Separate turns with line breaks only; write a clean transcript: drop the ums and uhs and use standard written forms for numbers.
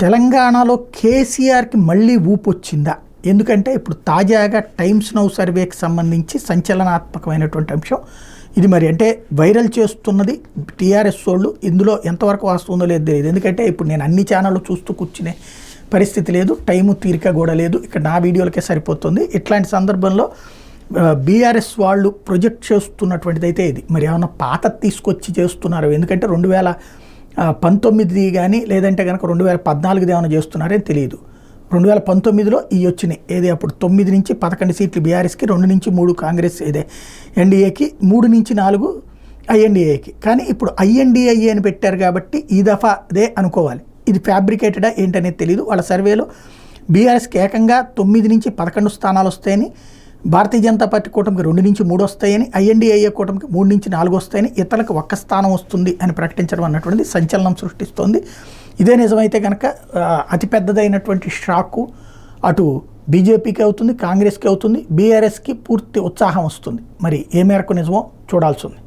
తెలంగాణలో కేసీఆర్కి మళ్ళీ ఊపు వచ్చిందా? ఎందుకంటే ఇప్పుడు తాజాగా టైమ్స్ నౌ సర్వేకి సంబంధించి సంచలనాత్మకమైనటువంటి అంశం ఇది. మరి అంటే వైరల్ చేస్తున్నది టీఆర్ఎస్ వాళ్ళు. ఇందులో ఎంతవరకు వాస్తవందో లేదు తెలియదు. ఎందుకంటే ఇప్పుడు నేను అన్ని ఛానళ్ళు చూస్తూ కూర్చునే పరిస్థితి లేదు, టైము తీరిక కూడా లేదు. ఇక్కడ నా వీడియోలకే సరిపోతుంది. ఇట్లాంటి సందర్భంలో బీఆర్ఎస్ వాళ్ళు ప్రొజెక్ట్ చేస్తున్నటువంటిది అయితే ఇది. మరి ఏమన్నా పాత తీసుకొచ్చి చేస్తున్నారు? ఎందుకంటే 2019 కానీ లేదంటే కనుక 2014 ఏమైనా చేస్తున్నారని తెలియదు. 2019లో ఈ వచ్చినాయి ఏదే, అప్పుడు 9 నుంచి 11 సీట్లు బీఆర్ఎస్కి, 2 నుంచి 3 కాంగ్రెస్ ఏదే ఎన్డీఏకి, 3 నుంచి 4 ఐఎన్డీఏకి. కానీ ఇప్పుడు ఐఎన్డీఏ అని పెట్టారు కాబట్టి ఈ దఫా అదే అనుకోవాలి. ఇది ఫ్యాబ్రికేటెడా ఏంటనేది తెలియదు. వాళ్ళ సర్వేలో బీఆర్ఎస్కి ఏకంగా 9 నుంచి 11 స్థానాలు వస్తాయని, భారతీయ జనతా పార్టీ కూటమికి 2 నుంచి 3 వస్తాయని, ఐఎన్డీఏ కూటమికి 3 నుంచి 4 వస్తాయని, ఇతరులకు 1 స్థానం వస్తుంది అని ప్రకటించడం అన్నటువంటిది సంచలనం సృష్టిస్తోంది. ఇదే నిజమైతే కనుక అతిపెద్దదైనటువంటి షాకు అటు బీజేపీకి అవుతుంది, కాంగ్రెస్కి అవుతుంది, బీఆర్ఎస్కి పూర్తి ఉత్సాహం వస్తుంది. మరి ఏ మేరకు నిజమో చూడాల్సి ఉంది.